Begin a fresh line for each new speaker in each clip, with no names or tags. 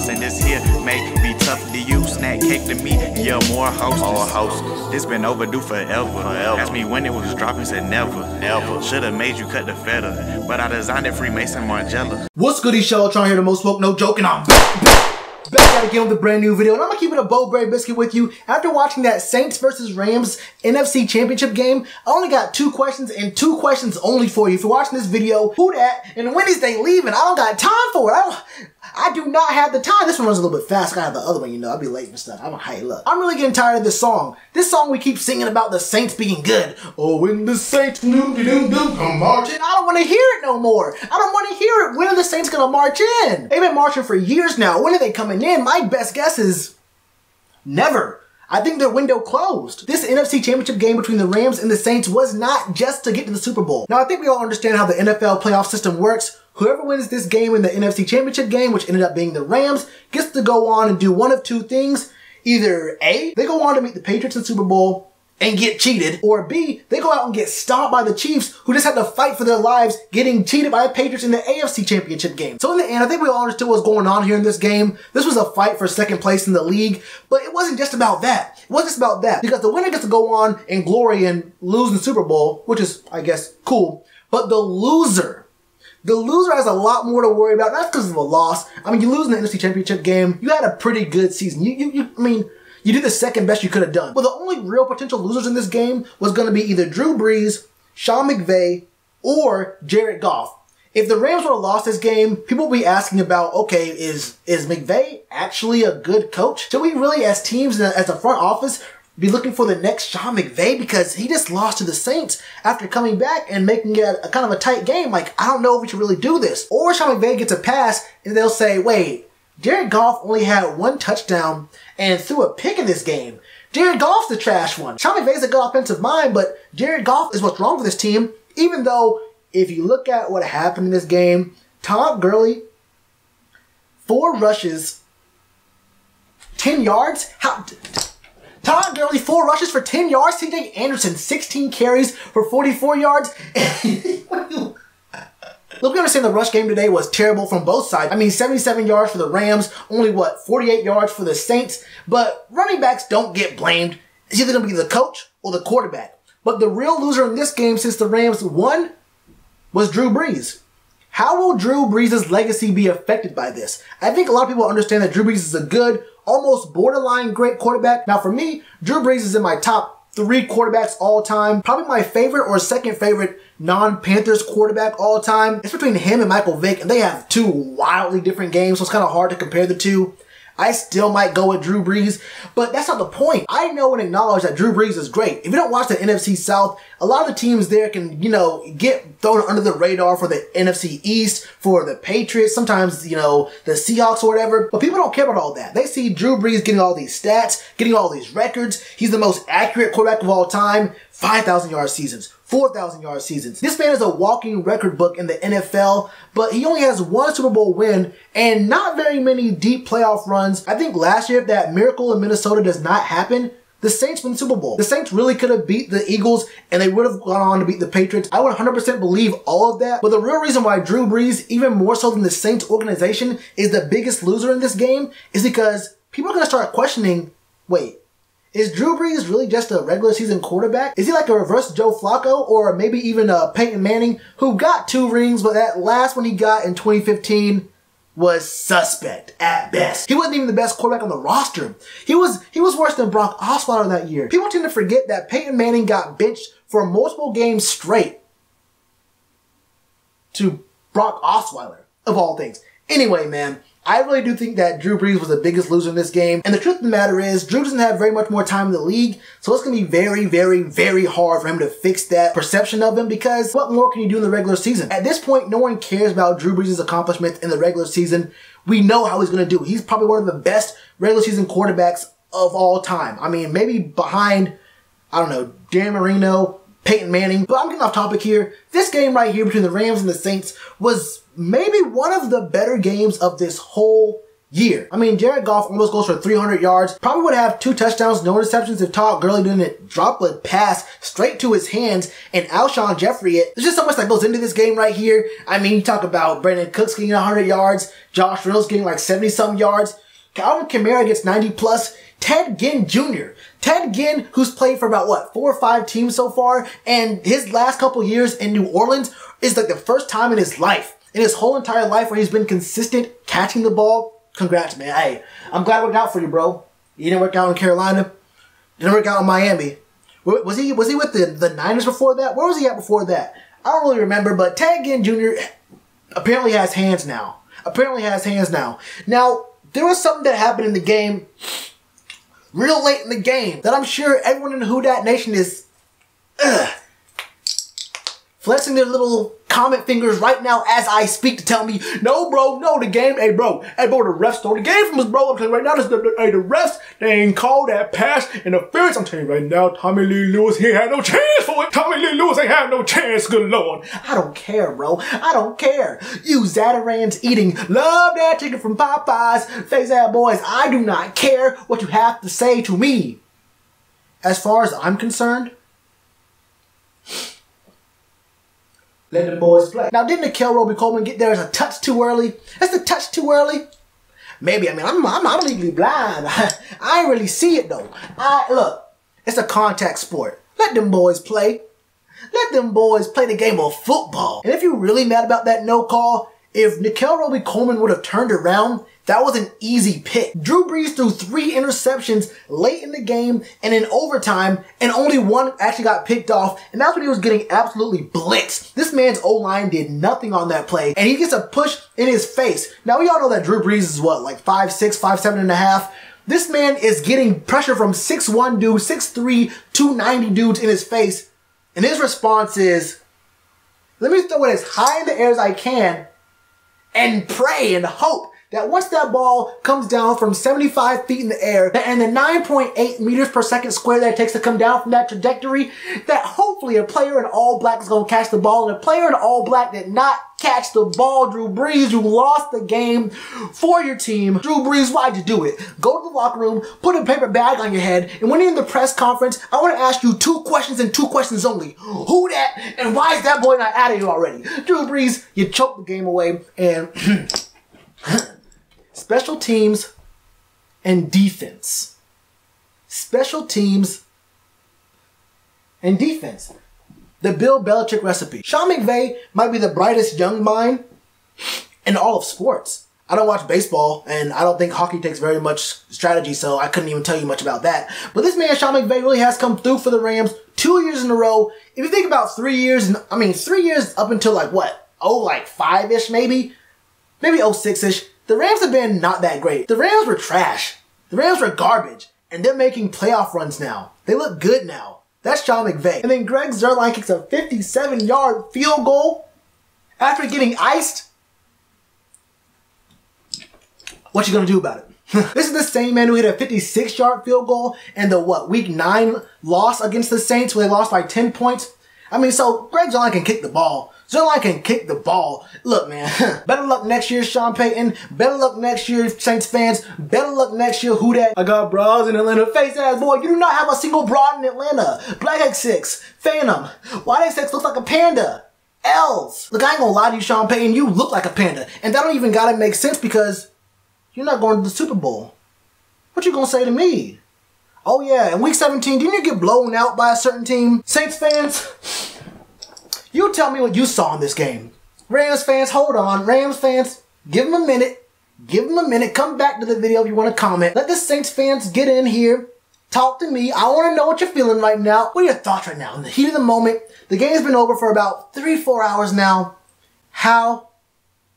and this here may be tough to you. Snack cake to me, yeah, more hostess. This been overdue forever. Asked me when it was dropping, said never. Should've made you cut the feta, but I designed it Freemason Margiela.
What's good, Shellitronnn here, the most woke, no joking. I'm back again with a brand new video, and I'm gonna keep it a bold berry biscuit with you. After watching that Saints versus Rams NFC Championship game, I only got 2 questions and 2 questions only for you. If you're watching this video, who dat and when is they leaving? I don't got time for it. I do not have the time. This one runs a little bit fast. I have the other one, you know. I'll be late and stuff. I'm a high look. I'm really getting tired of this song. This song we keep singing about the Saints being good. Oh, when the Saints come marching. I don't want to hear it no more. I don't want to hear it. When are the Saints gonna march in? They've been marching for years now. When are they coming in? My best guess is never. I think their window closed. This NFC Championship game between the Rams and the Saints was not just to get to the Super Bowl. Now, I think we all understand how the NFL playoff system works. Whoever wins this game in the NFC Championship game, which ended up being the Rams, gets to go on and do one of 2 things. Either A, they go on to meet the Patriots in the Super Bowl and get cheated, or B, they go out and get stomped by the Chiefs, who just had to fight for their lives getting cheated by the Patriots in the AFC Championship game. So in the end, I think we all understood what's going on here in this game. This was a fight for second place in the league, but it wasn't just about that. It wasn't just about that, because the winner gets to go on and glory and lose in the Super Bowl, which is, I guess, cool, but the loser has a lot more to worry about, not because of a loss. I mean, you lose in the NFC Championship game. You had a pretty good season. You did the second best you could have done. But the only real potential losers in this game was going to be either Drew Brees, Sean McVay, or Jared Goff. If the Rams would have lost this game, people would be asking about, okay, is McVay actually a good coach? Should we really, as teams, as a front office, be looking for the next Sean McVay? Because he just lost to the Saints after coming back and making it a kind of a tight game. Like, I don't know if we should really do this. Or Sean McVay gets a pass and they'll say, wait, Jared Goff only had 1 touchdown and threw a pick in this game. Jared Goff's the trash one. Sean McVay's a good offensive mind, but Jared Goff is what's wrong with this team. Even though, if you look at what happened in this game, Todd Gurley, 4 rushes, 10 yards? Todd Gurley, 4 rushes for 10 yards. C.J. Anderson, 16 carries for 44 yards. Look, we understand the rush game today was terrible from both sides. I mean, 77 yards for the Rams, only 48 yards for the Saints. But running backs don't get blamed. It's either going to be the coach or the quarterback. But the real loser in this game, since the Rams won, was Drew Brees. How will Drew Brees' legacy be affected by this? I think a lot of people understand that Drew Brees is a good, almost borderline great quarterback. Now for me, Drew Brees is in my top 3 quarterbacks all time. Probably my favorite or second favorite non-Panthers quarterback all time. It's between him and Michael Vick, and they have 2 wildly different games, so it's kind of hard to compare the 2. I still might go with Drew Brees, but that's not the point. I know and acknowledge that Drew Brees is great. If you don't watch the NFC South, a lot of the teams there can, get thrown under the radar for the NFC East, for the Patriots, sometimes, the Seahawks or whatever. But people don't care about all that. They see Drew Brees getting all these stats, getting all these records. He's the most accurate quarterback of all time. 5,000-yard seasons, 4,000-yard seasons. This man is a walking record book in the NFL, but he only has 1 Super Bowl win and not very many deep playoff runs. I think last year, if that miracle in Minnesota does not happen, the Saints win the Super Bowl. The Saints really could have beat the Eagles and they would have gone on to beat the Patriots. I would 100% believe all of that. But the real reason why Drew Brees, even more so than the Saints organization, is the biggest loser in this game is because people are going to start questioning, wait, is Drew Brees really just a regular season quarterback? Is he like a reverse Joe Flacco or maybe even a Peyton Manning who got 2 rings, but that last one he got in 2015 was suspect at best. He wasn't even the best quarterback on the roster. He was worse than Brock Osweiler that year. People tend to forget that Peyton Manning got benched for multiple games straight to Brock Osweiler, of all things. Anyway, man, I really do think that Drew Brees was the biggest loser in this game. And the truth of the matter is, Drew doesn't have very much more time in the league. So it's going to be very, very, very hard for him to fix that perception of him, because what more can you do in the regular season? At this point, no one cares about Drew Brees' accomplishments in the regular season. We know how he's going to do. He's probably one of the best regular season quarterbacks of all time. I mean, maybe behind, I don't know, Dan Marino, Peyton Manning. But I'm getting off topic here. This game right here between the Rams and the Saints was maybe one of the better games of this whole year. I mean, Jared Goff almost goes for 300 yards. Probably would have 2 touchdowns, no interceptions if Todd Gurley didn't drop a pass straight to his hands and Alshon Jeffrey it. There's just so much that goes into this game right here. I mean, you talk about Brandon Cooks getting 100 yards, Josh Reynolds getting like 70-something yards, Calvin Kamara gets 90 plus, Ted Ginn Jr. Ted Ginn, who's played for about, what, 4 or 5 teams so far, and his last couple years in New Orleans is like the first time in his life, in his whole entire life, where he's been consistent catching the ball. Congrats, man. Hey, I'm glad it worked out for you, bro. You didn't work out in Carolina. Didn't work out in Miami. Was he with the Niners before that? Where was he at before that? I don't really remember, but Ted Ginn Jr. apparently has hands now. Now, there was something that happened in the game real late in the game that I'm sure everyone in the Who Dat Nation is flexing their little comment fingers right now as I speak to tell me, no, bro, no, the game, hey, bro, the refs stole the game from us, bro. I'm telling you right now, the refs, they ain't called that pass interference. I'm telling you right now, Tommy Lee Lewis, he ain't had no chance for it. Tommy Lee Lewis ain't had no chance, good Lord. I don't care, bro. I don't care. You Zatarans eating, love that chicken from Popeyes, face ass boys. I do not care what you have to say to me. As far as I'm concerned, let the boys play. Now, didn't Nikel Roby-Coleman get there as a touch too early? That's the touch too early? Maybe. I mean, I'm legally blind. I ain't really see it, though. Look, it's a contact sport. Let them boys play. Let them boys play the game of football. And if you're really mad about that no call, if Nikel Roby-Coleman would have turned around, that was an easy pick. Drew Brees threw 3 interceptions late in the game and in overtime, and only 1 actually got picked off, and that's when he was getting absolutely blitzed. This man's O-line did nothing on that play, and he gets a push in his face. Now, we all know that Drew Brees is what, like 5'6", 5'7 and a half? This man is getting pressure from 6'1 dudes, 6'3", 290 dudes in his face, and his response is, let me throw it as high in the air as I can and pray and hope that once that ball comes down from 75 feet in the air and the 9.8 meters per second square that it takes to come down from that trajectory, that hopefully a player in all black is going to catch the ball, and a player in all black did not catch the ball. Drew Brees, you lost the game for your team. Drew Brees, why'd you do it? Go to the locker room, put a paper bag on your head, and when you're in the press conference, I want to ask you 2 questions and 2 questions only. Who that, and why is that boy not out of here already? Drew Brees, you choked the game away, and special teams and defense. Special teams and defense. The Bill Belichick recipe. Sean McVay might be the brightest young mind in all of sports. I don't watch baseball, and I don't think hockey takes very much strategy, so I couldn't even tell you much about that. But this man, Sean McVay, really has come through for the Rams 2 years in a row. If you think about 3 years, I mean, 3 years up until like what? Like 5-ish maybe? Maybe 06-ish. The Rams have been not that great. The Rams were trash. The Rams were garbage. And they're making playoff runs now. They look good now. That's Sean McVay. And then Greg Zuerlein kicks a 57-yard field goal after getting iced. What you gonna do about it? This is the same man who hit a 56-yard field goal in the, Week 9 loss against the Saints where they lost by 10 points. I mean, so Greg Zuerlein can kick the ball. Zuerlein can kick the ball. Look, man, better luck next year, Sean Payton. Better luck next year, Saints fans. Better luck next year, Who Dat? I got bras in Atlanta. Face ass boy, you do not have a single bra in Atlanta. Black X6, Phantom, White X6 looks like a panda. L's. Look, I ain't gonna lie to you, Sean Payton. You look like a panda. And that don't even gotta make sense because you're not going to the Super Bowl. What you gonna say to me? Oh yeah, in week 17, didn't you get blown out by a certain team? Saints fans, you tell me what you saw in this game. Rams fans, hold on. Rams fans, give them a minute. Give them a minute. Come back to the video if you want to comment. Let the Saints fans get in here. Talk to me. I want to know what you're feeling right now. What are your thoughts right now? In the heat of the moment, the game's been over for about 3-4 hours now. How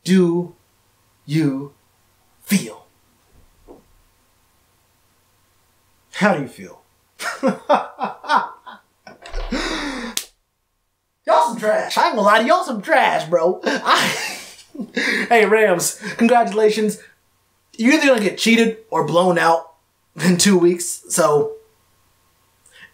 do you feel? How do you feel? Y'all some trash. I ain't gonna lie to y'all some trash, bro. Hey, Rams, congratulations. You're either gonna get cheated or blown out in 2 weeks, so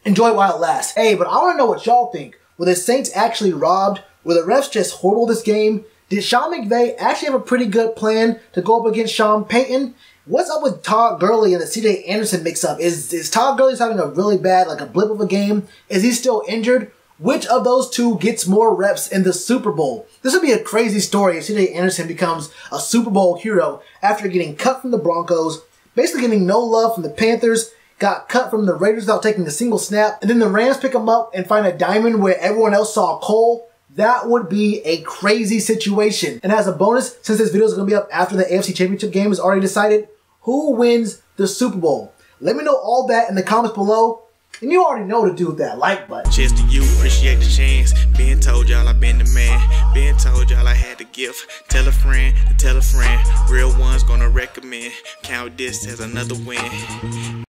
enjoy it while it lasts. Hey, but I wanna know what y'all think. Were the Saints actually robbed? Were the refs just horrible this game? Did Sean McVay actually have a pretty good plan to go up against Sean Payton? What's up with Todd Gurley and the CJ Anderson mix-up? Is Todd Gurley having a really bad, like a blip of a game? Is he still injured? Which of those two gets more reps in the Super Bowl? This would be a crazy story if CJ Anderson becomes a Super Bowl hero after getting cut from the Broncos, basically getting no love from the Panthers, got cut from the Raiders without taking a single snap, and then the Rams pick him up and find a diamond where everyone else saw coal. That would be a crazy situation. And as a bonus, since this video is going to be up after the AFC Championship game is already decided, who wins the Super Bowl? Let me know all that in the comments below. And you already know to do with that like button.
Cheers to you, appreciate the chance. Been told y'all I been the man. Been told y'all I had the gift. Tell a friend to tell a friend. Real ones gonna recommend. Count this as another win.